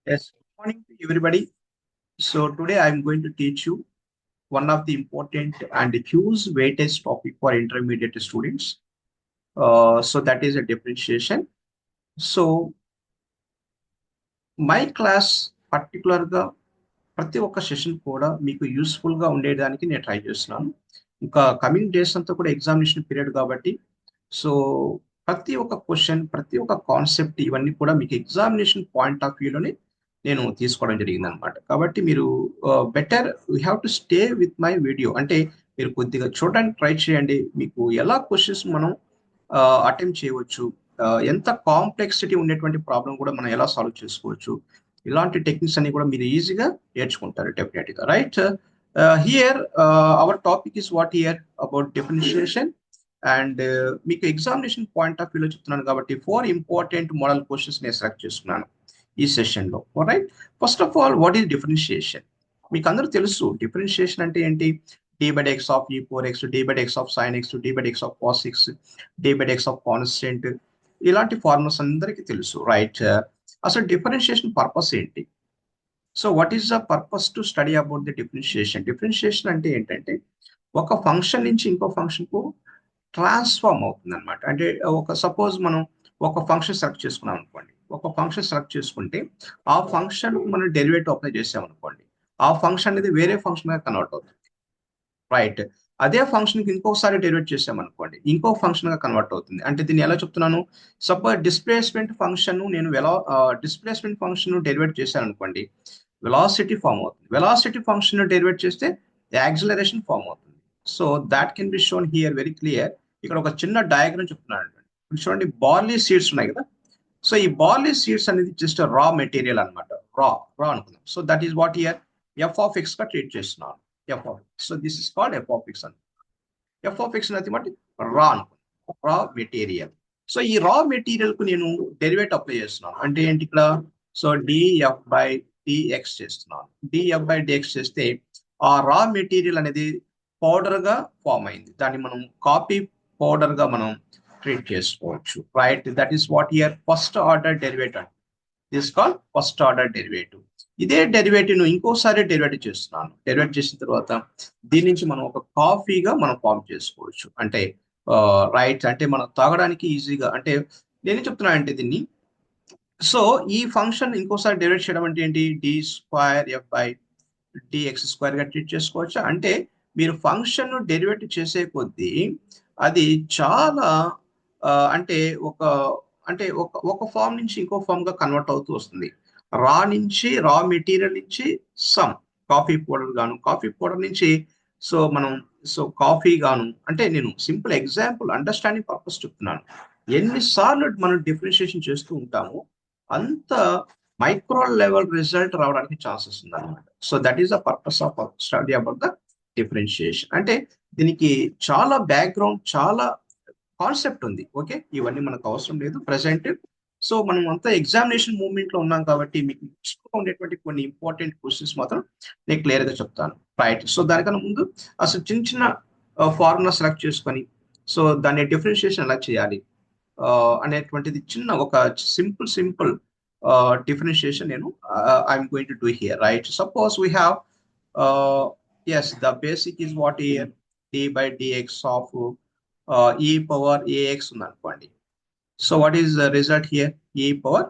Yes, good morning to everybody. So today I'm going to teach you one of the important and huge weightage topic for intermediate students. So that is a differentiation. So my class పర్టికులర్గా ప్రతి ఒక్క session కూడా మీకు యూస్ఫుల్గా ఉండేదానికి నేను try చేస్తున్నాను. ఇంకా కమింగ్ డేస్ అంతా కూడా ఎగ్జామినేషన్ పీరియడ్ కాబట్టి సో ప్రతి ఒక్క క్వశ్చన్ ప్రతి ఒక్క కాన్సెప్ట్ ఇవన్నీ కూడా మీకు ఎగ్జామినేషన్ పాయింట్ ఆఫ్ వ్యూలోనే నేను తీసుకోవడం జరిగింది అనమాట. కాబట్టి మీరు better you have to stay with my video, అంటే మీరు కొద్దిగా చూడడానికి ట్రై చేయండి. మీకు ఎలా క్వశ్చన్స్ మనం అటెంప్ట్ చేయవచ్చు, ఎంత కాంప్లెక్సిటీ ఉండేటువంటి ప్రాబ్లం కూడా మనం ఎలా సాల్వ్ చేసుకోవచ్చు, ఇలాంటి టెక్నిక్స్ అన్ని కూడా మీరు ఈజీగా నేర్చుకుంటారు డెఫినెట్గా. Right, here our topic is what hear about differentiation. And మీకు ఎగ్జామినేషన్ పాయింట్ ఆఫ్ వ్యూలో చెప్తున్నాను కాబట్టి 4 ఇంపార్టెంట్ మోడల్ క్వశ్చన్స్ నేను సెలెక్ట్ చేసుకున్నాను ఈ సెషన్లో. Right, first of all what is differentiation? మీకు అందరూ తెలుసు డిఫరెన్షియేషన్ అంటే ఏంటి. d by dx of e power x, d by dx of sin x, d by dx of cos x, d by dx of constant, ఇలాంటి formulas అందరికీ తెలుసు. Right, అసలు differentiation purpose ఏంటి? So what is the purpose to study about the differentiation? Differentiation అంటే ఏంటంటే ఒక function నుంచి ఇంకో ఫంక్షన్కు ట్రాన్స్ఫార్మ్ అవుతుంది అనమాట. అంటే ఒక సపోజ్ మనం ఒక ఫంక్షన్ సెలెక్ట్ చేసుకున్నాం అనుకోండి. ఒక ఫంక్షన్ సెలెక్ట్ చేసుకుంటే ఆ ఫంక్షన్ మనం డెరివేటివ్ అప్లై చేసాం అనుకోండి, ఆ ఫంక్షన్ అనేది వేరే ఫంక్షన్గా కన్వర్ట్ అవుతుంది. రైట్, అదే ఫంక్షన్కి ఇంకోసారి డెరివేట్ చేసామనుకోండి, ఇంకో ఫంక్షన్గా కన్వర్ట్ అవుతుంది. అంటే దీన్ని ఎలా చెప్తున్నాను, సపోజ్ డిస్ప్లేస్మెంట్ ఫంక్షన్ నేను డిస్ప్లేస్మెంట్ ఫంక్షన్ డెరివేట్ చేశాను అనుకోండి, వెలాసిటీ ఫామ్ అవుతుంది. వెలాసిటీ ఫంక్షన్ డెరివేట్ చేస్తే యాక్సిలరేషన్ ఫామ్ అవుతుంది. So that can be shown here very clear. ఇక్కడ ఒక చిన్న డయాగ్రామ్ చెప్తున్నాను. చూడండి, బార్లీ సీడ్స్ ఉన్నాయి కదా. సో ఈ బార్లీ సీడ్స్ అనేది జస్ట్ రా మెటీరియల్ అనమాట. రా రా అనుకుందాం. So that is what here F of X గా ట్రీట్ చేస్తున్నాను. F of X. So this is called F of X అని. ఎఫ్ ఆఫ్ ఎక్స్ అనేది బట్టి రా అనుకుందాం, రా మెటీరియల్. సో ఈ రా మెటీరియల్ కు నేను డెరివేట్ అప్లై చేస్తున్నాను. అంటే ఏంటి ఇక్కడ, సో డిఎఫ్ బై డిఎక్స్ చేస్తున్నాను. డిఎఫ్ బై డిఎక్స్ చేస్తే ఆ రా మెటీరియల్ అనేది పౌడర్ గా ఫామ్ అయింది. దాన్ని మనం కాపీ పౌడర్ గా మనం ట్రీట్ చేసుకోవచ్చు. Right, that is what here first order derivative. This call first order derivative. ఇదే డెరివేటివ్ ను ఇంకోసారి డెరివేటివ్ చేస్తున్నాను. డెరివేట్ చేసిన తర్వాత దీని నుంచి మనం ఒక కాఫీగా మనం ఫామ్ చేసుకోవచ్చు. అంటే రైట్, అంటే మనం తాగడానికి ఈజీగా. అంటే నేనేం చెప్తున్నా అంటే దీన్ని, సో ఈ ఫంక్షన్ ఇంకోసారి డెరివేట్ చేయడం అంటే ఏంటి, d square f by dx square గా ట్రీట్ చేసుకోవచ్చు. అంటే మీరు ఫంక్షన్ ను డెరివేటివ్ చేసే కొద్దీ అది చాలా అంటే ఒక అంటే ఒక ఫామ్ నుంచి ఇంకో ఫామ్ గా కన్వర్ట్ అవుతూ వస్తుంది. రా నుంచి, రా మెటీరియల్ నుంచి సమ్ కాఫీ పౌడర్ గాను, కాఫీ పౌడర్ నుంచి సో మనం సో కాఫీ గాను. అంటే నేను సింపుల్ ఎగ్జాంపుల్ అండర్స్టాండింగ్ పర్పస్ చెప్తున్నాను. ఎన్నిసార్లు మనం డిఫరెన్షియేషన్ చేస్తూ ఉంటామో అంత మైక్రో లెవెల్ రిజల్ట్ రావడానికి ఛాన్సెస్ ఉంది అనమాట. So that is the purpose of study about the differentiation. అంటే దీనికి చాలా బ్యాక్గ్రౌండ్, చాలా కాన్సెప్ట్ ఉంది. ఓకే, ఇవన్నీ మనకు అవసరం లేదు ప్రెసెంట్. సో మనం అంతా ఎగ్జామినేషన్ మూవ్మెంట్ లో ఉన్నాం కాబట్టి మీకు ఉండేటువంటి కొన్ని ఇంపార్టెంట్ క్వశ్చన్స్ మాత్రం నేను క్లియర్ గా చెప్తాను. రైట్, సో దానికన్నా ముందు అసలు చిన్న చిన్న ఫార్ములా సెలెక్ట్ చేసుకొని సో దాన్ని డిఫరెన్షియేషన్ ఎలా చేయాలి అనేటువంటిది చిన్న ఒక simple differentiation, I'm going to do here. Right, suppose we have yes, the basic is what here, d by dx of e power ax ఉందనుకోండి. So what is the result here, e power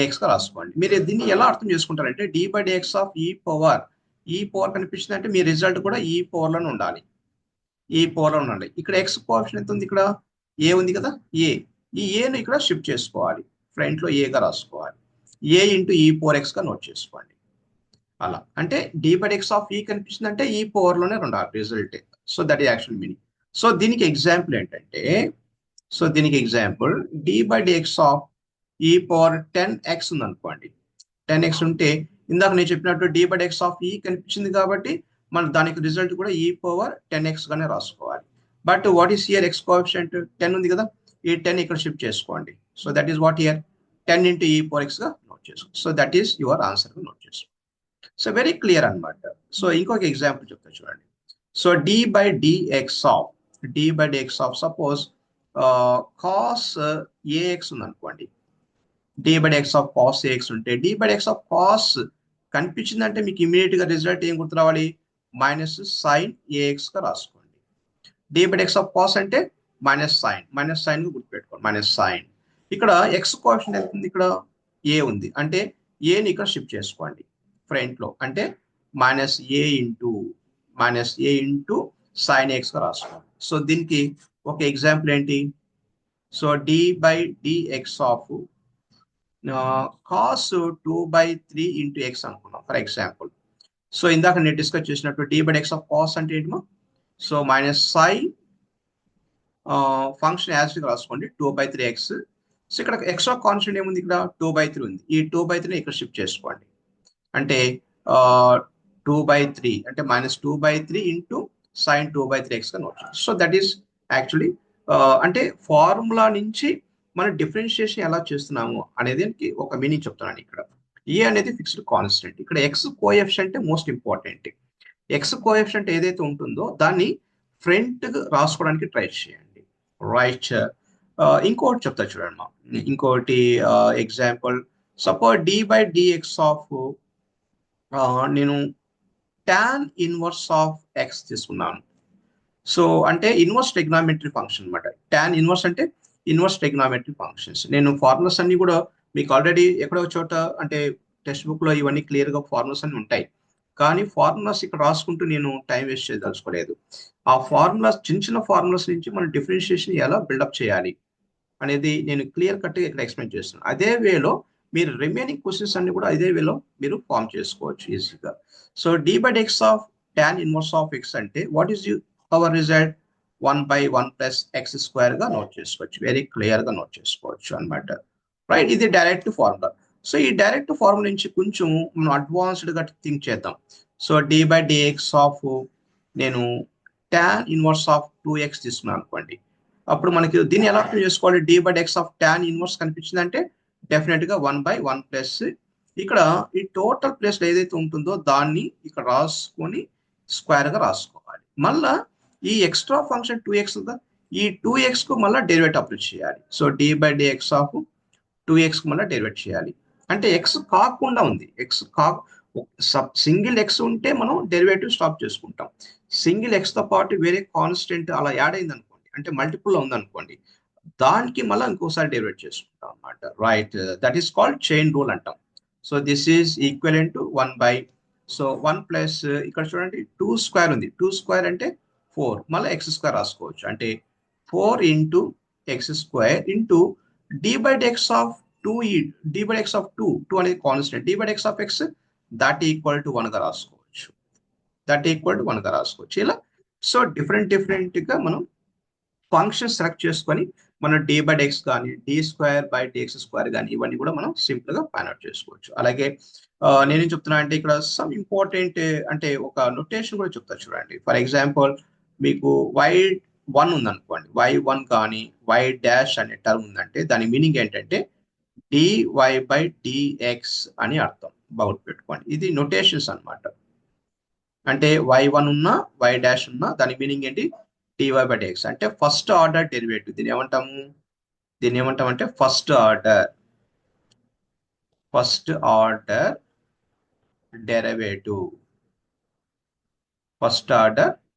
ax గా రాసుకోండి. మీరు దీన్ని ఎలా అర్థం చేసుకుంటారంటే d by dx of e power కనిపించింది అంటే మీ result కూడా e పవర్ లోనే ఉండాలి. ఈ పవర్ లో ఉండాలి. ఇక్కడ ఎక్స్ కోఆఫిషియంట్ ఎంత ఉంది, ఇక్కడ ఏ ఉంది కదా, ఏ. ఈ ఏను ఇక్కడ షిఫ్ట్ చేసుకోవాలి, ఫ్రంట్ లో ఏగా రాసుకోవాలి. ఏ ఇంటూ ఈ పవర్ ఎక్స్ గా నోట్ చేసుకోండి. అలా అంటే డి బై ఎక్స్ ఆఫ్ ఈ కనిపిస్తుంది అంటే ఈ పవర్ లోనే ఉండాలి రిజల్ట్. సో దట్ ఈ యాక్చువల్ మీనింగ్. సో దీనికి ఎగ్జాంపుల్ ఏంటంటే, సో దీనికి example d by x of ఈ పవర్ 10x ఉంది అనుకోండి. 10x ఉంటే ఇందాక నేను చెప్పినట్టు డి బై ఎక్స్ ఆఫ్ ఈ కనిపించింది కాబట్టి మన దానికి రిజల్ట్ కూడా ఈ పవర్ 10x గానే రాసుకోవాలి. But what is here x coefficient 10 ఉంది కదా, ఈ 10 ఇక్కడ షిఫ్ట్ చేసుకోండి. So that is what here 10 into ఈ పవర్ ఎక్స్ గా నోట్ చేసుకోండి. So that is your answer గా నోట్ చేసుకోండి. సో వెరీ క్లియర్ అనమాట. సో ఇంకొక ఎగ్జాంపుల్ చెప్తా చూడండి. So d by dx of suppose cos ax ఉంది అనుకోండి. D by x of cos ax ఉంటే d by x of cos కనిపించిందంటే మీకు ఇమీడియట్ గా రిజల్ట్ ఏం గుర్తు రావాలి, మైనస్ సైన్ ఏఎక్స్ గా రాసుకోండి. D by x of cos అంటే మైనస్ సైన్ గుర్తుపెట్టుకోండి, మైనస్ సైన్. ఇక్కడ ఎక్స్ కోఎఫిషియంట్ ఎంత ఉంది, ఇక్కడ ఏ ఉంది, అంటే ఏని ఇక్కడ షిఫ్ట్ చేసుకోండి ఫ్రంట్ లో, అంటే minus a into sine x గా రాసుకోండి. సో దీనికి ఒక ఎగ్జాంపుల్ ఏంటి, so d by dx of cos 2/3 into x అనుకున్నాం ఫర్ ఎగ్జాంపుల్. సో ఇందాక నేను డిస్కస్ చేసినట్టు d by x of cos అంటే ఏంటో, so minus sine function as రాసుకోండి 2/3x. సో ఇక్కడ ఎక్స్ట్రా కాన్స్టెంట్ ఏముంది, ఇక్కడ 2/3 ఉంది, ఈ 2/3 ఇక్కడ షిఫ్ట్ చేసుకోండి, అంటే 2/3 అంటే -2/3 ఇంటూ సైన్ 2/3x గా note. So that is actually అంటే ఫార్ములా నుంచి మనం డిఫరెన్షియేషన్ ఎలా చేస్తున్నాము అనేది ఒక మీనింగ్ చెప్తున్నాను. ఇక్కడ ఏ అనేది ఫిక్స్డ్ కాన్స్టెంట్, ఇక్కడ x coefficient most important. X coefficient ఏదైతే ఉంటుందో దాన్ని ఫ్రంట్ రాసుకోవడానికి ట్రై చేయండి, రైట్. ఇంకోటి చెప్తా చూడండి మా, ఇంకోటి example, suppose d by dx of నేను టాన్ ఇన్వర్స్ ఆఫ్ ఎక్స్ తీసుకున్నాను. సో అంటే ఇన్వర్స్ ట్రిగ్నామెట్రీ ఫంక్షన్ అనమాట. టాన్ ఇన్వర్స్ అంటే ఇన్వర్స్ ట్రిగ్నామెట్రీ ఫంక్షన్స్. నేను ఫార్ములాస్ అన్ని కూడా మీకు ఆల్రెడీ ఎక్కడో చోట అంటే టెక్స్ట్ బుక్ లో ఇవన్నీ క్లియర్ గా ఫార్ములాస్ అన్ని ఉంటాయి, కానీ ఫార్ములాస్ ఇక్కడ రాసుకుంటూ నేను టైం వేస్ట్ చేయదలుచుకోలేదు. ఆ ఫార్ములాస్ చిన్న చిన్న ఫార్ములాస్ నుంచి మనం డిఫరెన్షియేషన్ ఎలా బిల్డప్ చేయాలి అనేది నేను క్లియర్ కట్ ఇక్కడ ఎక్స్ప్లెయిన్ చేస్తున్నాను. అదే వేలో మీరు రిమైనింగ్ క్వశ్చన్స్ అన్ని కూడా అదే వేలో మీరు ఫామ్ చేసుకోవచ్చు ఈజీగా. So d by x of tan inverse of x అంటే what is our result, 1/1 + x² గా నోట్ చేసుకోవచ్చు, వెరీ క్లియర్ గా నోట్ చేసుకోవచ్చు అనమాట, రైట్. ఇది డైరెక్ట్ ఫార్ములా. సో ఈ డైరెక్ట్ ఫార్ములా నుంచి కొంచెం మనం అడ్వాన్స్డ్ గా థింక్ చేద్దాం. So d by dx of నేను టాన్ ఇన్వర్స్ ఆఫ్ 2x తీసుకున్నాను అనుకోండి, అప్పుడు మనకి దీన్ని ఎలా అర్థం చేసుకోవాలి, d by x of tan inverse కనిపించిందంటే డెఫినెట్ గా 1/1 ప్లస్ ఇక్కడ ఈ టోటల్ ప్లేస్ ఏదైతే ఉంటుందో దాన్ని ఇక్కడ రాసుకొని స్క్వేర్ గా రాసుకోవాలి. మళ్ళా ఈ ఎక్స్ట్రా ఫంక్షన్ 2x ఉందా, ఈ 2x కు మళ్ళీ డెరివేటివ్ అప్లై చేయాలి. So d by dx of 2x కు మళ్ళీ డెరివేట్ చేయాలి, అంటే ఎక్స్ కాకుండా ఉంది, సింగిల్ ఎక్స్ ఉంటే మనం డెరివేటివ్ స్టాప్ చేసుకుంటాం. సింగిల్ ఎక్స్ తో పాటు వేరే కాన్స్టెంట్ అలా యాడ్ అయింది అనుకోండి, అంటే మల్టిపుల్ లో ఉంది అనుకోండి, దానికి మళ్ళీ ఇంకోసారి డెరివేట్ చేసుకుంటాం అనమాట, right. That is called chain rule అంటాం. So this is equivalent to 1/, so 1 plus ఇక్కడ చూడండి 2² ఉంది, 2² అంటే 4, మళ్ళీ x² రాసుకోవచ్చు, అంటే 4 into x² into d by x of 2, d by x of 2 అనేది constant, d by x of x that equal to 1 గా రాసుకోవచ్చు, ఇలా. సో డిఫరెంట్ గా మనం ఫంక్షన్ సెలెక్ట్ చేసుకొని మనం డి బై ఎక్స్ కానీ d² కానీ ఇవన్నీ కూడా మనం సింపుల్ గా ఫైండ్ అవుట్ చేసుకోవచ్చు. అలాగే నేనేం చెప్తున్నా అంటే ఇక్కడ సమ్ ఇంపార్టెంట్ అంటే ఒక నొటేషన్ కూడా చెప్తా చూడండి. ఫర్ ఎగ్జాంపుల్ మీకు y1 ఉందనుకోండి, y1 కానీ y' అనే టర్మ్ ఉందంటే దాని మీనింగ్ ఏంటంటే dy బై dx అని అర్థం, బాగా పెట్టుకోండి. ఇది నొటేషన్స్ అన్నమాట, అంటే y1 ఉన్నా y' ఉన్నా దాని మీనింగ్ ఏంటి, dy బై dx అంటే ఫస్ట్ ఆర్డర్ డెరివేటివ్. దీన్ని ఏమంటామంటే ఫస్ట్ ఆర్డర్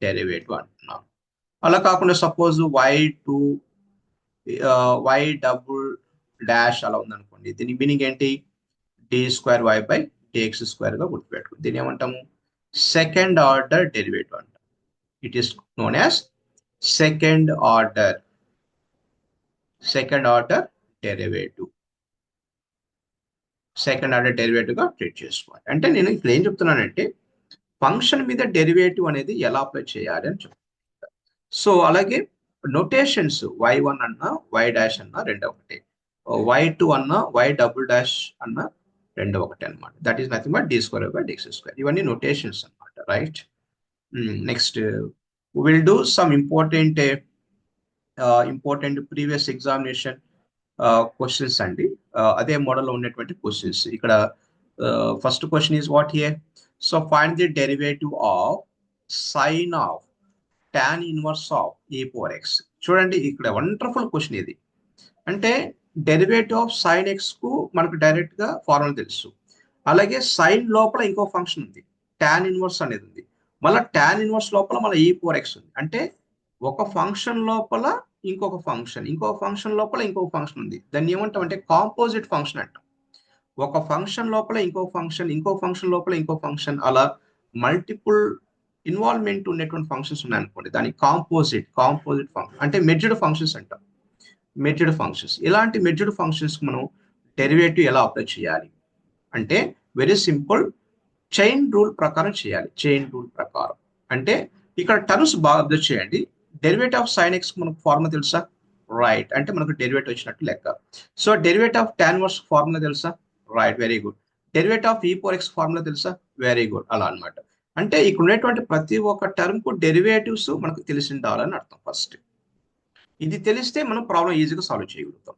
డెరివేటివ్ అంటున్నాం. అలా కాకుండా సపోజ్ y2 y" అలా ఉందనుకోండి, దీని మీనింగ్ ఏంటి, d² బై dx² గా గుర్తుపెట్టుకోండి. దీన్ని ఏమంటాము, సెకండ్ ఆర్డర్ డెరివేటివ్ అంటాం. It is known as second order derivative గా ట్రీట్ చేసుకోవాలి. అంటే నేను ఇక్కడ ఏం చెప్తున్నానంటే ఫంక్షన్ మీద డెరివేటివ్ అనేది ఎలా అప్లై చేయాలి అని చెప్తాను. సో అలాగే నొటేషన్స్ y1 అన్నా y' అన్నా రెండు ఒకటే, y2 అన్నా y" అన్నా రెండు ఒకటే అనమాట. That is nothing but d² by dx². ఇవన్నీ నొటేషన్స్ అనమాట, right. Next will do some important previous examination questions అండి. అదే మోడల్లో ఉన్నటువంటి క్వశ్చన్స్. ఇక్కడ first question is what here, so find the derivative of sine of tan inverse of e⁴x. చూడండి ఇక్కడ wonderful question ఇది. అంటే డెరివేటివ్ ఆఫ్ సైన్ ఎక్స్ కు మనకు డైరెక్ట్ గా ఫార్ములా తెలుసు. అలాగే సైన్ లోపల ఇంకో ఫంక్షన్ ఉంది, టాన్ ఇన్వర్స్ అనేది ఉంది. మళ్ళీ టాన్ ఇన్వర్స్ లోపల మళ్ళీ e/x ఉంది. అంటే ఒక ఫంక్షన్ లోపల ఇంకొక ఫంక్షన్, ఇంకొక ఫంక్షన్ లోపల ఇంకొక ఫంక్షన్ ఉంది. దాన్ని ఏమంటాం అంటే కాంపోజిట్ ఫంక్షన్ అంటాం. ఒక ఫంక్షన్ లోపల ఇంకో ఫంక్షన్, ఇంకో ఫంక్షన్ లోపల ఇంకో ఫంక్షన్, అలా మల్టిపుల్ ఇన్వాల్వ్మెంట్ ఉన్నటువంటి ఫంక్షన్స్ ఉన్నాయనుకోండి, దాన్ని కాంపోజిట్ ఫంక్షన్ అంటే మెర్జ్డ్ ఫంక్షన్స్ అంటాం. మెర్జ్డ్ ఫంక్షన్స్, ఇలాంటి మెర్జ్డ్ ఫంక్షన్స్ మనం డెరివేటివ్ ఎలా అప్లై చేయాలి అంటే వెరీ సింపుల్, చైన్ రూల్ ప్రకారం చేయాలి. చైన్ రూల్ ప్రకారం అంటే ఇక్కడ టర్మ్స్ బాగా అబ్జర్వ్ చేయండి. డెరివేటివ్ ఆఫ్ సైన్ ఎక్స్ మనకు ఫార్ములా తెలుసా? రైట్, అంటే మనకు డెరివేటివ్ వచ్చినట్టు లెక్క. So derivative of tan inverse formula తెలుసా? Right, very good. Derivative of e/x formula తెలుసా? Very good. అలా అన్నమాట. అంటే ఇక్కడ ఉన్నటువంటి ప్రతి ఒక్క టర్మ్ కు డెరివేటివ్స్ మనకు తెలిసి ఉండాలని అర్థం. ఫస్ట్ ఇది తెలిస్తే మనం ప్రాబ్లం ఈజీగా సాల్వ్ చేయగలుగుతాం.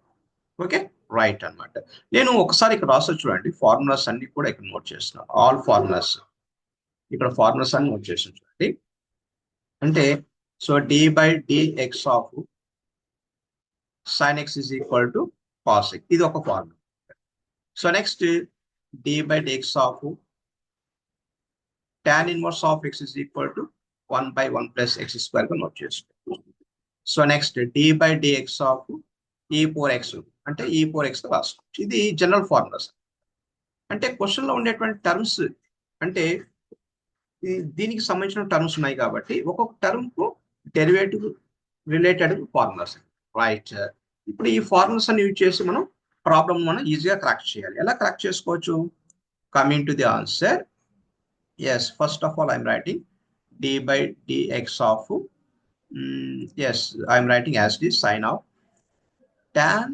ఓకే, రైట్ అన్నమాట. నేను ఒకసారి ఇక్కడ రాసొచ్చు చూడండి, ఫార్ములాస్ అన్ని కూడా ఇక్కడ నోట్ చేస్తున్నాను. ఆల్ ఫార్ములాస్, ఇక్కడ ఫార్ములాస్ అన్ని నోట్ చేసాను చూడండి. అంటే so d/dx of sin x is equal to cos x, ఇది ఒక formula. So next d/dx of tan inverse of x is equal to 1/1 plus x square గా నోట్ చేసుకోండి. So next d/dx of e/x అంటే e/x గా రాసుకోవచ్చు. ఇది general formulas. అంటే question లో ఉండేటువంటి టర్మ్స్ అంటే దీనికి సంబంధించిన టర్మ్స్ ఉన్నాయి కాబట్టి ఒక్కొక్క టర్మ్ కు డెరివేటివ్ రిలేటెడ్ ఫార్ములాస్. రైట్, ఇప్పుడు ఈ ఫార్ములాస్ అన్ని యూజ్ చేసి మనం ప్రాబ్లమ్ మనం ఈజీగా క్రాక్ చేయాలి. ఎలా క్రాక్ చేసుకోవచ్చు? Coming to the answer, yes, first of all I'm writing d/dx of yes I'm writing as the sine of tan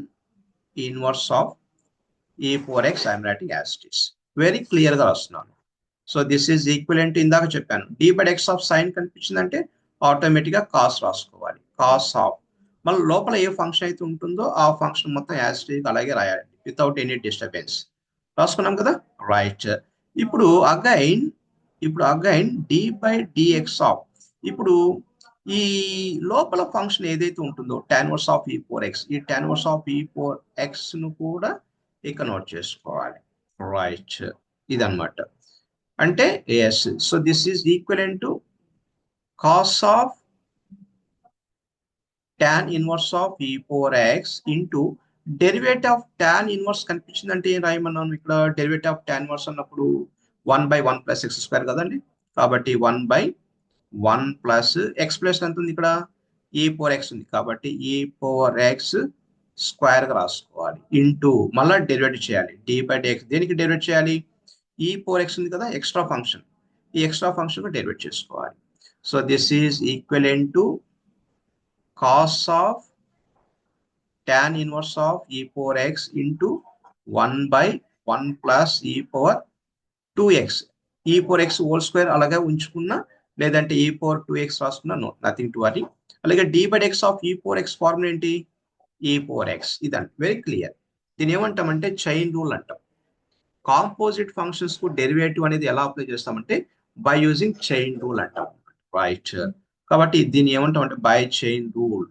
inverse of e/x I'm writing as it is. Very clear గా రాస్తున్నాను. So this is equivalent, ఇందాక చెప్పాను d/x of sine కనిపించిందంటే automatic గా cos రాసుకోవాలి. Cos of మళ్ళీ లోపల ఏ function అయితే ఉంటుందో ఆ ఫంక్షన్ మొత్తం యాజ్ ఇట్ ఈజ్ అలాగే రాయాలి వితౌట్ ఎనీ డిస్టర్బెన్స్. రాసుకున్నాం కదా, రైట్. ఇప్పుడు అగైన్ d/dx ఆఫ్, ఇప్పుడు ఈ లోపల ఫంక్షన్ ఏదైతే ఉంటుందో tan ఇన్వర్స్ ఆఫ్ e/x, ఈ tan ఇన్వర్స్ ఆఫ్ e/x ను కూడా ఇక్కడ నోట్ చేసుకోవాలి. రైట్, ఇదన్నమాట. అంటే yes, so this is equivalent to cos of tan inverse of e/x into derivative of tan inverse కనిపించిందంటే ఏం రాయమన్నాను ఇక్కడ? డెరివేటివ్ ఆఫ్ tan ఇన్వర్స్ అన్నప్పుడు 1/1 ప్లస్ x స్క్వేర్ కదండి. కాబట్టి 1/1 ప్లస్ x ప్లస్ ఎంత ఉంది ఇక్కడ? e/x ఉంది కాబట్టి e/x స్క్వేర్ గా రాసుకోవాలి. ఇంటూ మళ్ళీ డెరివేటివ్ చేయాలి d/dx. దేనికి డెరివేట్ చేయాలి? e/x ఉంది కదా, ఎక్స్ట్రా ఫంక్షన్, ఈ ఎక్స్ట్రా ఫంక్షన్ డెరివేట్ చేసుకోవాలి. So this is equivalent to cos of tan inverse of e/x into 1/1 plus e/2x. e/x whole square అలాగే ఉంచుకున్నా, లేదంటే e/2x రాసుకున్నా నో, నథింగ్ టు వరీ. అలాగే d/x ఆఫ్ e/x ఫార్ములా ఏంటి? e/x. ఇదండి, very clear. దీని ఏమంటామంటే chain rule అంటాం. Composite functions కు డెరివేటివ్ అనేది ఎలా అప్లై చేస్తామంటే బై యూజింగ్ చైన్ రూల్ అంటాం. రైట్, కాబట్టి దీన్ని ఏమంటాం అంటే by chain rule.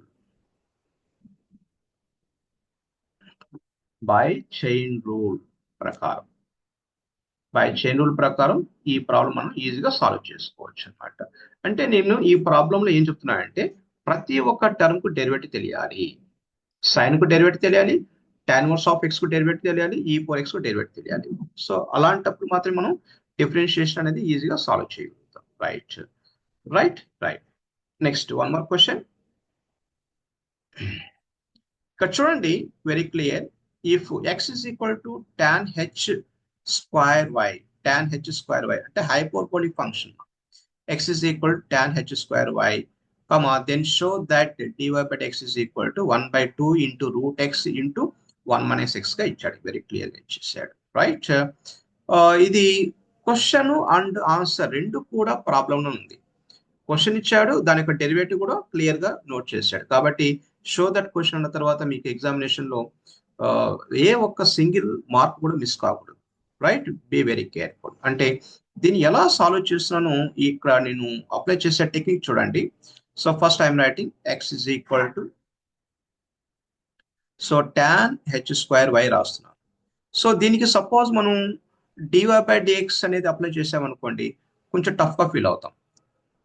By chain rule ప్రకారం ఈ ప్రాబ్లం మనం ఈజీగా సాల్వ్ చేసుకోవచ్చు అనమాట. అంటే నేను ఈ ప్రాబ్లంలో ఏం చెప్తున్నానంటే ప్రతి ఒక్క టర్మ్ కు డెరివేటివ్ తెలియాలి. సైన్ కు డెరివేటివ్ తెలియాలి, tan ఇన్వర్స్ ఆఫ్ x కు డెరివేటివ్ తెలియాలి, e/x కు డెరివేటివ్ తెలియాలి. సో అలాంటప్పుడు మాత్రమే మనం డిఫరెన్షియేషన్ అనేది ఈజీగా సాల్వ్ చేయగలుగుతాం. Right right right. Next one more question. ఇక్కడ చూడండి, very clear. If x is equal to tan h square y, అంటే hyperbolic function x is equal to tan h square y, then show that dy/x is equal to 1/2 into root x into 1 minus x గా ఇచ్చాడు. Very clear గా ఇచ్చేసాడు. Right, ఇది question and answer రెండు కూడా problem ఉంది. Question ఇచ్చాడు, దాని యొక్క డెరివేటివ్ కూడా క్లియర్ గా నోట్ చేశాడు. కాబట్టి షో దట్ క్వశ్చన్ అన్న తర్వాత మీకు ఎగ్జామినేషన్ లో ఏ ఒక్క సింగిల్ మార్క్ కూడా మిస్ కాకూడదు. Right, be very careful. అంటే దీన్ని ఎలా సాల్వ్ చేస్తున్నాను ఇక్కడ నేను అప్లై చేసే టెక్నిక్ చూడండి. So first I'm writing x is equal to so tan h square y రాస్తున్నాను. సో దీనికి సపోజ్ మనం dy బై డిఎక్స్ అనేది అప్లై చేసామనుకోండి, కొంచెం టఫ్గా ఫీల్ అవుతాం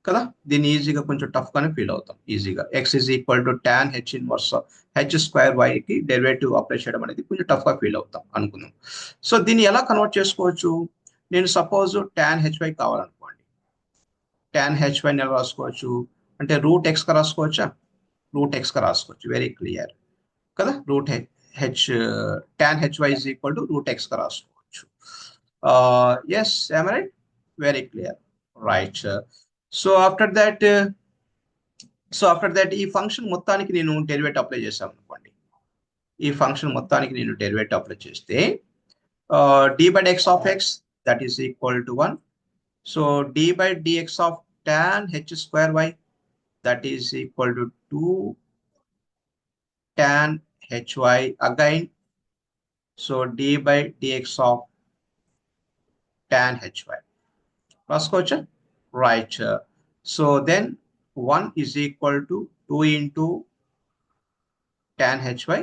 కదా. దీన్ని ఈజీగా కొంచెం టఫ్గానే ఫీల్ అవుతాం ఈజీగా. x is equal to tan h inverse h square వైకి డెరివేటివ్ అప్లై చేయడం అనేది కొంచెం టఫ్గా ఫీల్ అవుతాం అనుకుందాం. సో దీన్ని ఎలా కన్వర్ట్ చేసుకోవచ్చు? నేను suppose tan hy కావాలనుకోండి, tan hy ఎలా రాసుకోవచ్చు అంటే రూట్ ఎక్స్గా రాసుకోవచ్చా? రూట్ ఎక్స్గా రాసుకోవచ్చు, వెరీ క్లియర్ కదా. Root h tan hy is equal to root ఎక్స్గా రాసుకోవచ్చు. Yes, am I right? Very clear, right. So after that ఈ ఫంక్షన్ మొత్తానికి నేను డెరివేటివ్ అప్లై చేశాను అనుకోండి. ఈ ఫంక్షన్ మొత్తానికి నేను డెరివేటివ్ అప్లై చేస్తే d by dx of x that is equal to 1. So d by dx of tan h square y that is equal to 2 tan hy again. So d by dx of tan hy. రాసుకోవచ్చా? Right. So then 1 is equal to 2 into tan hy.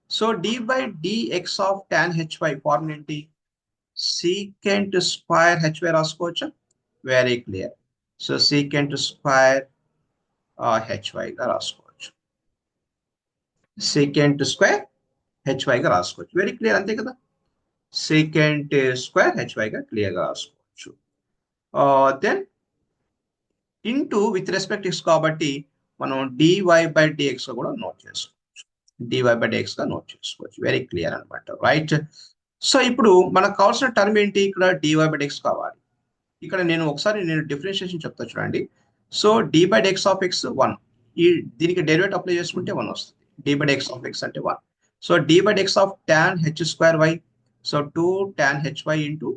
So d by dx of tan hy formula ఏంటి? secant square hy రాసుకోవచ్చా? Very clear. So secant square hy గా రాసుకోవచ్చు. secant square hy గా రాసుకోవచ్చు, very clear, అంతే కదా. secant square hy గా clear గా రాసుకోవచ్చు. Then into with respect x కాబట్టి మనం dy బై dx కూడా నోట్ చేసుకోవచ్చు. dy బై dx గా నోట్ చేసుకోవచ్చు, వెరీ క్లియర్ అనమాట, రైట్. సో ఇప్పుడు మనకు కావాల్సిన టర్మ్ ఏంటి? ఇక్కడ dy బై dx కావాలి. ఇక్కడ నేను ఒకసారి డిఫరెన్షియేషన్ చెప్తా చూడండి. So d by dx of x 1, ఈ దీనికి డెరివేటివ్ అప్లై చేసుకుంటే 1 వస్తుంది. d by dx of x అంటే 1. So d by dx of tan h square y, so 2 tan hy into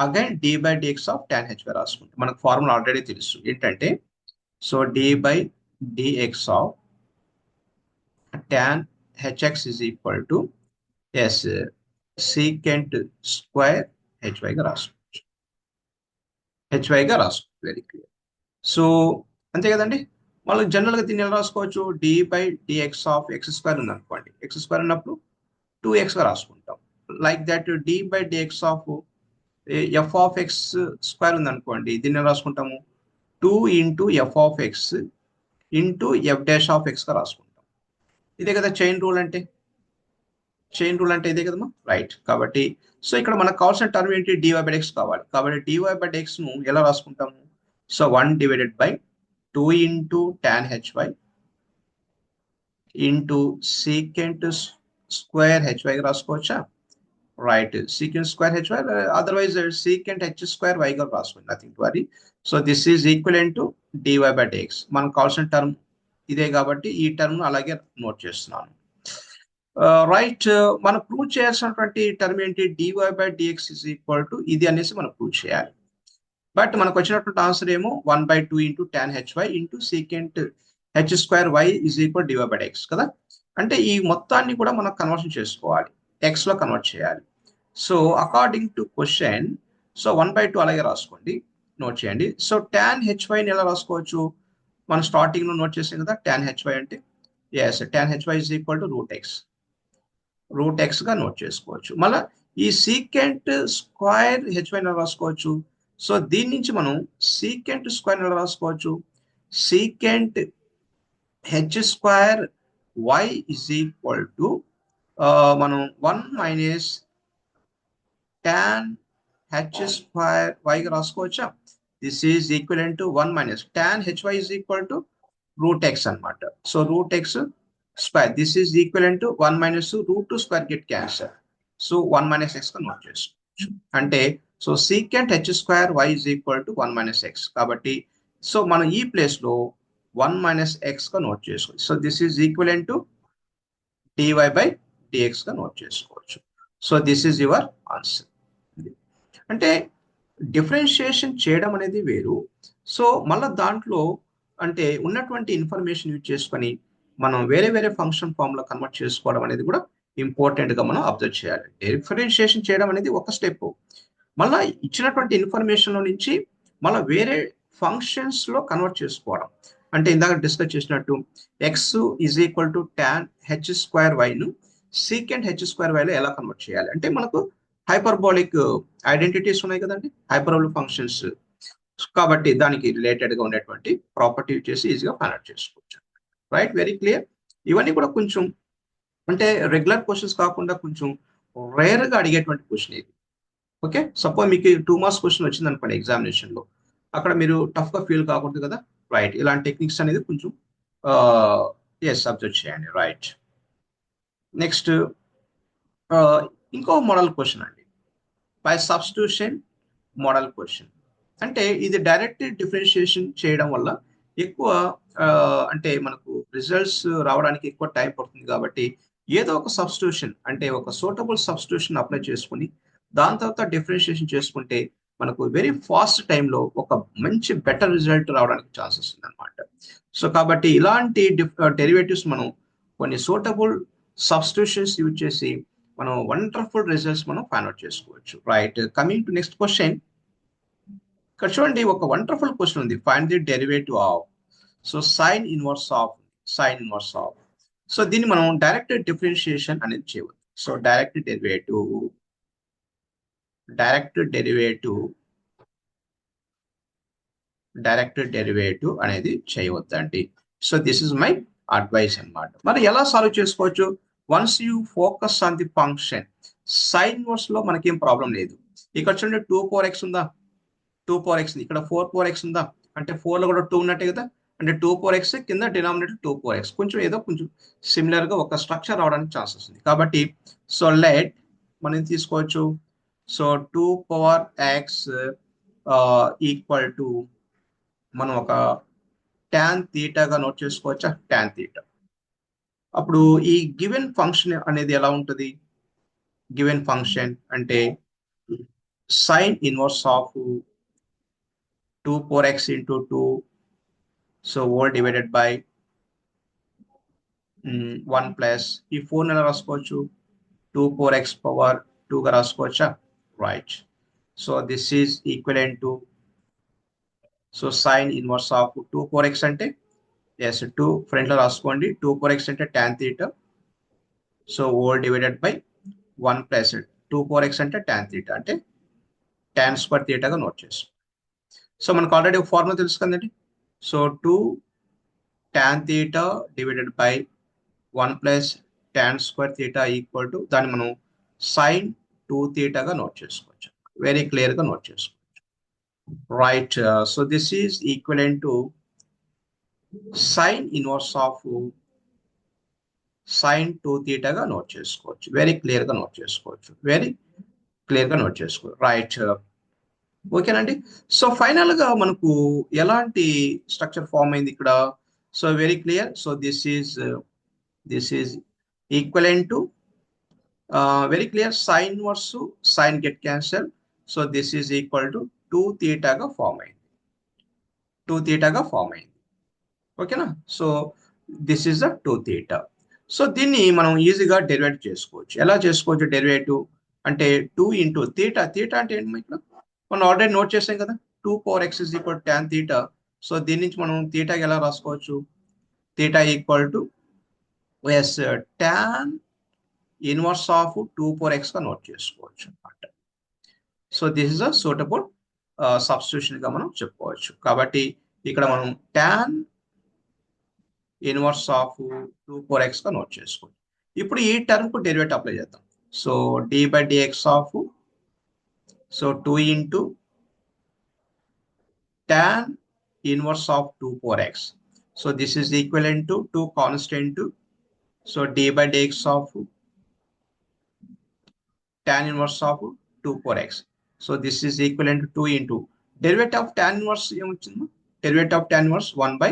again d by dx of tan hy రాసుకుంటాం. మనకు formula already తెలుసు ఏంటంటే, so d by dx of tan hx is equal to yes secant square hy గా రాసుకోవచ్చు. hy గా రాసుకోవచ్చు, very clear. So అంతే కదండి. మళ్ళీ జనరల్ గా దీన్ని ఎలా రాసుకోవచ్చు? d by dx of x square ఉంది అనుకోండి, x స్క్వేర్ ఉన్నప్పుడు 2x గా రాసుకుంటాం. Like that d by dx of f of x square ఉంది అనుకోండి, దీన్ని రాసుకుంటాము 2 into f of x into f dash of x గా రాసుకుంటాం. ఇదే కదా చైన్ రూల్ అంటే. చైన్ రూల్ అంటే ఇదే కదమ్మా, రైట్. కాబట్టి సో ఇక్కడ మనకు కావాల్సిన టర్మ్ ఏంటి? dy బై dx కావాలి. కాబట్టి dy బై dx ను ఎలా రాసుకుంటాము? So 1 divided by 2 into tan hy into secant square hy రాసుకోవచ్చా? Right, secant square hy, otherwise secant h square y గా రాసుకోండి, nothing to worry. So this is equivalent to dy by dx. మనకు కావాల్సిన term ఇదే కాబట్టి ఈ term అలాగే note చేస్తున్నాను. రైట్, మనం ప్రూవ్ చేయాల్సినటువంటి టర్మ్ ఏంటి? dy by dx is equal to ఇది అనేసి మనం ప్రూవ్ చేయాలి. బట్ మనకు వచ్చినటువంటి ఆన్సర్ ఏమో 1/2 into tan hy into secant h square y is equal dy by dx కదా. అంటే ఈ మొత్తాన్ని కూడా మనం కన్వర్షన్ చేసుకోవాలి, x లో కన్వర్ట్ చేయాలి. So according to question, so 1/2 అలాగే రాసుకోండి, నోట్ చేయండి. సో tan hy ని ఎలా రాసుకోవచ్చు? మనం స్టార్టింగ్ లో నోట్ చేసాం కదా tan hy అంటే, yes tan hy is equal to root x గా నోట్ చేసుకోవచ్చు. మళ్ళీ ఈ secant స్క్వేర్ hy ని రాసుకోవచ్చు. సో దీని నుంచి మనం secant స్క్వేర్ ఎలా రాసుకోవచ్చు? secant h square y is equal to మనం 1 minus tan h square y గా రాసుకోవచ్చా? This is equivalent to 1 minus tan hy is equal to root x అనమాట. So root x square, this is equivalent to 1 minus root 2 square get cancel. So 1 minus x గా note చేసుకోవచ్చు. అంటే so secant h square y is equal to 1 minus x. కాబట్టి so మనం ఈ place లో 1 minus x గా note చేసుకోవచ్చు. So this is equivalent to dy by dx గా నోట్ చేసుకోవచ్చు. So this is your answer. అంటే డిఫరెన్షియేషన్ చేయడం అనేది వేరు. సో మళ్ళీ దాంట్లో అంటే ఉన్నటువంటి ఇన్ఫర్మేషన్ యూజ్ చేసుకొని మనం వేరే వేరే ఫంక్షన్ ఫామ్ లో కన్వర్ట్ చేసుకోవడం అనేది కూడా ఇంపార్టెంట్ గా మనం అబ్జర్వ్ చేయాలి. డిఫరెన్షియేషన్ చేయడం అనేది ఒక స్టెప్, మళ్ళీ ఇచ్చినటువంటి ఇన్ఫర్మేషన్ లో నుంచి మళ్ళీ వేరే ఫంక్షన్స్ లో కన్వర్ట్ చేసుకోవడం. అంటే ఇందాక డిస్కస్ చేసినట్టు x is equal to tan h square y ను సీకెంట్ హెచ్ స్క్వేర్ వాల్యూ ఎలా కన్వర్ట్ చేయాలి అంటే మనకు హైపర్బోలిక్ ఐడెంటిటీస్ ఉన్నాయి కదండి, హైపర్బోలిక్ ఫంక్షన్స్. కాబట్టి దానికి రిలేటెడ్ గా ఉండేటువంటి ప్రాపర్టీ చేసి ఈజీగా ఫైండ్ అవుట్ చేసుకోవచ్చు. Right, very clear. ఇవన్నీ కూడా కొంచెం అంటే రెగ్యులర్ క్వశ్చన్స్ కాకుండా కొంచెం రేర్ గా అడిగేటువంటి క్వశ్చన్ ఇది. ఓకే, సపోజ్ మీకు 2 మార్క్స్ క్వశ్చన్ వచ్చింది అనుకోండి ఎగ్జామినేషన్ లో, అక్కడ మీరు టఫ్ గా ఫీల్ కాకూడదు కదా. రైట్, ఇలాంటి టెక్నిక్స్ అనేది కొంచెం అబ్జర్వ్ చేయండి. రైట్, నెక్స్ట్ ఇంకో మోడల్ క్వశ్చన్ అండి, బై సబ్స్టిట్యూషన్ మోడల్ క్వశ్చన్. అంటే ఇది డైరెక్ట్ డిఫరెన్షియేషన్ చేయడం వల్ల ఎక్కువ అంటే మనకు రిజల్ట్స్ రావడానికి ఎక్కువ టైం పడుతుంది. కాబట్టి ఏదో ఒక సబ్స్టిట్యూషన్ అంటే ఒక సూటబుల్ సబ్స్టిట్యూషన్ అప్లై చేసుకుని దాని తర్వాత డిఫరెన్షియేషన్ చేసుకుంటే మనకు వెరీ ఫాస్ట్ టైంలో ఒక మంచి బెటర్ రిజల్ట్ రావడానికి ఛాన్సెస్ ఉంది అనమాట. సో కాబట్టి ఇలాంటి డెరివేటివ్స్ మనం కొన్ని సూటబుల్ సబ్స్టిట్యూషన్స్ యూజ్ చేసి మనం వండర్ఫుల్ రిజల్ట్స్ మనం ఫైండ్ అవుట్ చేసుకోవచ్చు. Right, coming to next question. ఇక్కడ చూడండి, ఒక వండర్ఫుల్ క్వశ్చన్ ఉంది, find the derivative of. So sine inverse of. So దీన్ని మనం డైరెక్ట్ డిఫరెన్షియేషన్ అనేది చేయవచ్చు. సో డైరెక్ట్ డెరివేటివ్ అనేది చేయవద్దండి. So this is my advice అన్నమాట. మరి ఎలా సాల్వ్ చేసుకోవచ్చు? Once you focus on the function sine inverse లో మనకేం ప్రాబ్లం లేదు. ఇక్కడ చూడండి 2 4x ఉందా, 2 4x, ఇక్కడ 4 4x ఉందా, అంటే 4 లో కూడా 2 ఉన్నట్టే కదా, అంటే 2 4x కింద డినామినేటర్ 2 4x, కొంచెం ఏదో కొంచెం సిమిలర్ గా ఒక స్ట్రక్చర్ రావడానికి ఛాన్సెస్ ఉంది. కాబట్టి సో లెట్ మనం తీసుకోవచ్చు. So 2 power x equal to మనం ఒక tan తీటాగా నోట్ చేసుకోవచ్చా, tan తీటా. అప్పుడు ఈ గివెన్ ఫంక్షన్ అనేది ఎలా ఉంటుంది? గివెన్ ఫంక్షన్ అంటే sine inverse of 2 4x into 2, so all divided by 1 plus ఈ 4 నెల రాసుకోవచ్చు 2 4x పవర్ 2 గా రాసుకోవచ్చా? Right, so this is equivalent to so sine inverse of 2 4x అంటే ఎస్ 2 ఫ్రంట్ లో రాసుకోండి, 2 4x అంటే tan theta, so whole divided by 1 plus 2 4x అంటే tan థీటా అంటే tan స్క్వేర్ థీటాగా నోట్ చేసుకోండి. సో మనకు ఆల్రెడీ ఒక ఫార్ములా తెలుసు కదండి. So 2 tan theta divided by 1 plus tan square theta equal to దాన్ని మనం సైన్ 2 థీటాగా నోట్ చేసుకోవచ్చు. వెరీ క్లియర్ గా నోట్ చేసుకోవచ్చు. Right, so this is equivalent to sine inverse of sine 2 థీటాగా నోట్ చేసుకోవచ్చు. వెరీ క్లియర్ గా నోట్ చేసుకోవచ్చు. వెరీ క్లియర్ గా నోట్ చేసుకోవచ్చు. రైట్, ఓకేనండి. సో ఫైనల్ గా మనకు ఎలాంటి స్ట్రక్చర్ ఫామ్ అయింది ఇక్కడ? So very clear. So this is equivalent to very clear sine inverse sine get cancel. So this is equal to 2 థీటాగా ఫామ్ అయింది. 2 థీటాగా ఫామ్ అయింది. ఓకేనా? So this is the 2 theta. So దీన్ని మనం ఈజీగా డెరివేట్ చేసుకోవచ్చు. ఎలా చేసుకోవచ్చు డెరివేటివ్ అంటే 2 ఇంటూ థీటా. థీటా అంటే ఏంటి ఇక్కడ మనం ఆల్రెడీ నోట్ చేసాం కదా, 2 power x is equal tan theta. So దీని నుంచి మనం థీటాకి ఎలా రాసుకోవచ్చు? Theta equal to yes tan inverse of 2 power x గా నోట్ చేసుకోవచ్చు అన్నమాట. So this is a suitable substitution గా మనం చెప్పుకోవచ్చు. కాబట్టి ఇక్కడ మనం tan ఇన్వర్స్ ఆఫ్ 2 4x గా నోట్ చేసుకోవచ్చు. ఇప్పుడు ఈ టర్మ్ కు డెరివేటివ్ అప్లై చేద్దాం. So d by dx of so 2 into tan inverse of 2 4x. So this is equivalent to 2 constant. So d by dx of tan inverse of 2 4x. So this is equivalent to 2 into derivative of tan inverse. Derivative of tan inverse 1 by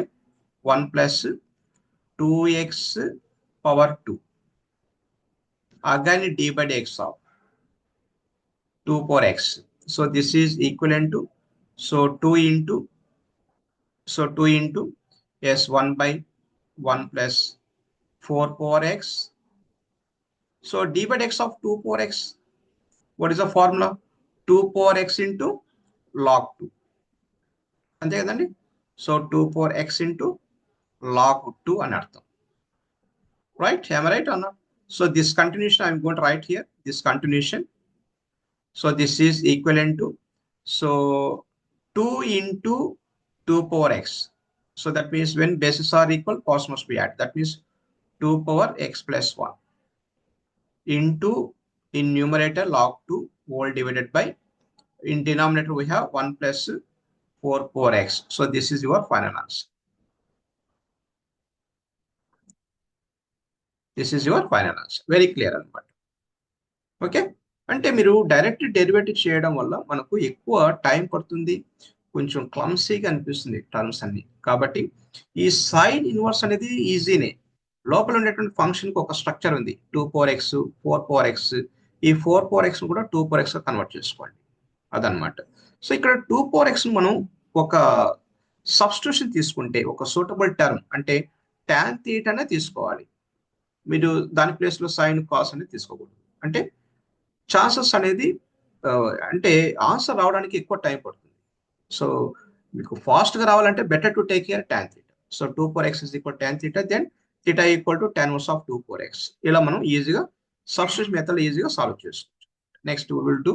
1 plus 2x power 2. Again d by dx of 2 4x. So this is equivalent to so 2 into yes 1 by 1 plus 4 power x. So d by dx of 2 power x, what is the formula? 2 power x into log 2. అంతే కదండి. So 2 power x into log 2 అని అర్థం. Right, am I right or not? So this continuation I'm going to write here, this continuation. So this is equivalent to, so 2 into 2 power x. So that means when bases are equal, powers must be added. That means 2 power x plus 1 into, in numerator, log 2 whole divided by, in denominator we have 1 plus 4 power x. So this is your final answer. This is your final answer. Very clear అన్నమాట. Okay, అంటే మీరు direct derivative చేయడం వల్ల మనకు ఎక్కువ time పడుతుంది, కొంచెం క్లమ్సీగా అనిపిస్తుంది టర్మ్స్ అన్ని. కాబట్టి ఈ సైన్ ఇన్వర్స్ అనేది ఈజీనే. లోపల ఉండేటువంటి ఫంక్షన్కి ఒక స్ట్రక్చర్ ఉంది, 2 పవర్ ఎక్స్, 4 పవర్ ఎక్స్. ఈ 4 పవర్ ఎక్స్ కూడా 2 పవర్ ఎక్స్ కన్వర్ట్ చేసుకోండి, అదనమాట. సో ఇక్కడ 2 పవర్ ఎక్స్ మనం ఒక సబ్స్టిట్యూషన్ తీసుకుంటే, ఒక సూటబుల్ టర్మ్ అంటే tan తీటానే తీసుకోవాలి. మీరు దాని ప్లేస్లో సైన్ కాస్ అనేది తీసుకోకూడదు. అంటే ఛాన్సెస్ అనేది అంటే ఆన్సర్ రావడానికి ఎక్కువ టైం పడుతుంది. సో మీకు ఫాస్ట్గా రావాలంటే better to take here tan theta. So 2 power x is equal tan theta, then theta equal to tan inverse of 2 power x. ఇలా మనం ఈజీగా సబ్స్టిట్యూషన్ మెథడ్ ఈజీగా సాల్వ్ చేసుకోవచ్చు. Next we will do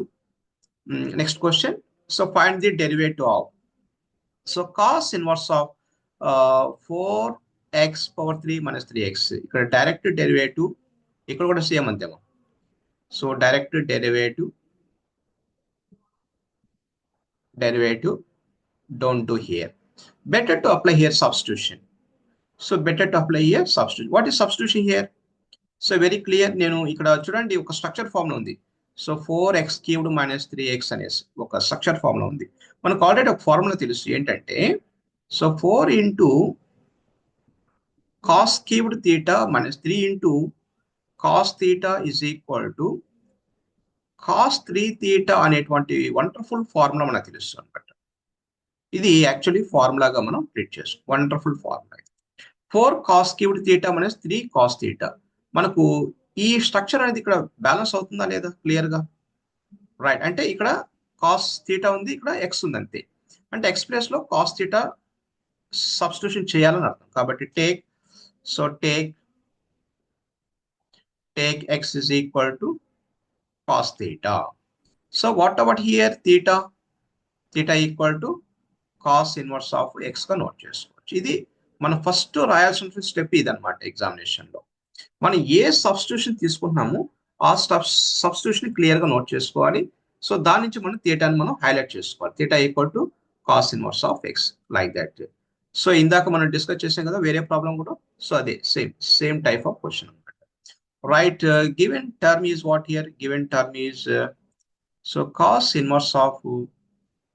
next question. So find the derivative of, so cos inverse of 4x power 3 minus 3x. ఇక్కడ direct derivative, ఇక్కడ కూడా same అంతేమో. So direct derivative don't do here. Better to apply here substitution. So better to apply here substitution. What is substitution here? So very clear. నేను ఇక్కడ చూడండి ఒక structure form లో ఉంది. So 4x cubed minus 3x అనేసి ఒక structure form లో ఉంది. మనకు ఆల్రెడీ ఒక ఫార్ములా తెలుసు ఏంటంటే, so 4 into cos cubed theta minus 3 into cos theta is equal to cos 3 theta అనేటువంటి వండర్ఫుల్ ఫార్ములా మనకు తెలుస్తుంది అనమాట. ఇది యాక్చువల్లీ ఫార్ములాగా మనం ట్రీట్ చేసుకో, wonderful formula. 4 cos cubed theta minus 3 cos theta. మనకు ఈ స్ట్రక్చర్ అనేది ఇక్కడ బ్యాలెన్స్ అవుతుందా లేదా క్లియర్గా? రైట్, అంటే ఇక్కడ కాస్ తీటా ఉంది, ఇక్కడ ఎక్స్ ఉంది అంతే. అంటే ఎక్స్ ప్లేస్ లో కాస్ తీటా సబ్స్టిట్యూషన్ చేయాలని అర్థం. కాబట్టి take, so take X is equal to cos theta. So what about here theta equal to cos inverse of X గా నోట్ చేసుకోవచ్చు. ఇది మనం ఫస్ట్ రాయాల్సిన స్టెప్ ఇది అనమాట. ఎగ్జామినేషన్ లో మనం ఏ సబ్స్టిట్యూషన్ తీసుకుంటున్నామో ఆ సబ్స్టిట్యూషన్ క్లియర్ గా నోట్ చేసుకోవాలి. సో దాని నుంచి మనం థీటాని మనం హైలైట్ చేసుకోవాలి. Theta equal to cos inverse of X, like that. So ఇందాక మనం డిస్కస్ చేసాం కదా వేరే ప్రాబ్లం కూడా. సో అదే సేమ్ టైప్ ఆఫ్ క్వశ్చన్ అనమాట. Right, given term is what here? Given term is so cos inverse of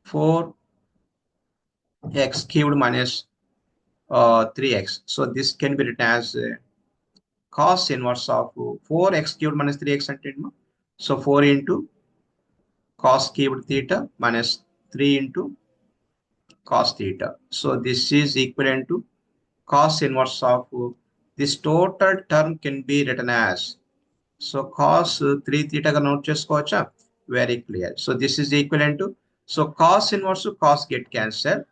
4x cubed minus 3x. So this can be written as cos inverse of 4x cubed minus 3x అంటే. So 4 into cos cubed theta minus 3 into cos theta. So this is equivalent to cos inverse of this total term can be written as, so cos 3 theta గా note చేసుకోవచ్చా? Very clear. So this is equivalent to, so cos inverse cos get cancelled,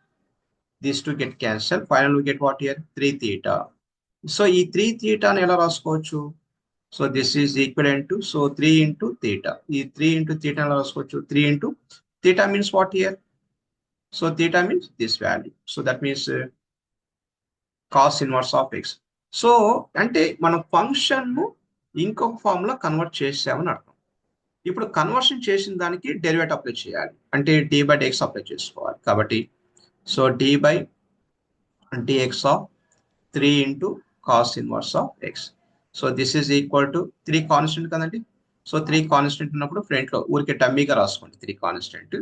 these two get cancelled. Finally we get what here? 3 theta. So ఈ 3 theta ని ఎలా రాసుకోవచ్చు? So this is equivalent to, so 3 into theta. ఈ 3 into theta ఎలా రాసుకోవచ్చు? 3 into theta means what here? So theta means this value. So that means cos inverse of x. So అంటే మనం function ను ఇంకొక ఫామ్ లో కన్వర్ట్ చేసామని అర్థం. ఇప్పుడు కన్వర్షన్ చేసిన దానికి డెరివేటివ్ అప్లై చేయాలి, అంటే d/dx అప్లై చేసుకోవాలి. కాబట్టి so d by dx of 3 into cos inverse of x. So this is equal to 3 constant కదండి. సో 3 కాన్స్టెంట్ ఉన్నప్పుడు ఫ్రంట్ లో ఊరికే డమ్మీగా రాసుకోండి 3 కాన్స్టెంట్.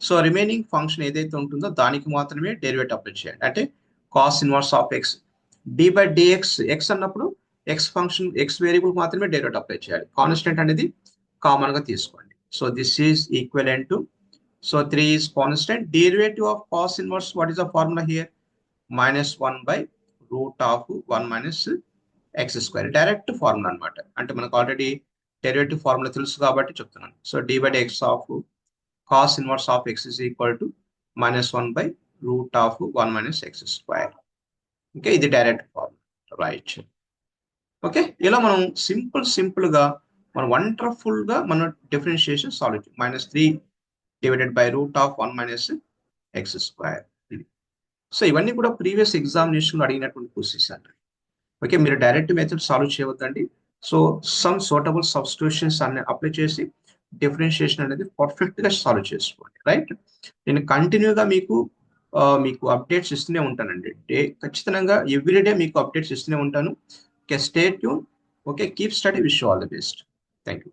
సో రిమైనింగ్ ఫంక్షన్ ఏదైతే ఉంటుందో దానికి మాత్రమే డెరివేటివ్ అప్లై చేయండి, అంటే cos inverse of x. d/dx x అన్నప్పుడు x ఫంక్షన్ x వేరియబుల్ మాత్రమే డెరివేటివ్ అప్లై చేయాలి. కాన్స్టెంట్ అనేది కామన్ గా తీసుకోండి. So this is equivalent to, so 3 is constant. Derivative of cos inverse, what is the formula here? Minus 1 by root of 1 minus x square. Direct formula అనమాట. అంటే మనకు already derivative formula తెలుసు కాబట్టి చెప్తున్నాను. So d/dx of cos inverse of x is equal to minus 1 by root of 1 minus x square. Okay, ఇది direct formula, right. Okay, ఇలా మనం simple గా మనం వండర్ఫుల్ గా మనం differentiation solve -3 divided by root of 1 minus X square. So ఇవన్నీ కూడా previous examination లో అడిగినటువంటి క్వశ్చన్స్ అండి. ఓకే, మీరు డైరెక్ట్ మెథడ్ సాల్వ్ చేయవద్దండి. సో సమ్ సూటబుల్ సబ్స్టిట్యూషన్స్ అన్ని అప్లై చేసి డిఫరెన్షియేషన్ అనేది పర్ఫెక్ట్ గా సాల్వ్ చేసుకోండి. రైట్, నేను కంటిన్యూగా మీకు అప్డేట్స్ ఇస్తూనే ఉంటానండి. ఖచ్చితంగా ఎవ్రీడే మీకు అప్డేట్స్ ఇస్తూనే ఉంటాను. Okay, stay tune. Okay, keep study. Wish you all the best. Thank you.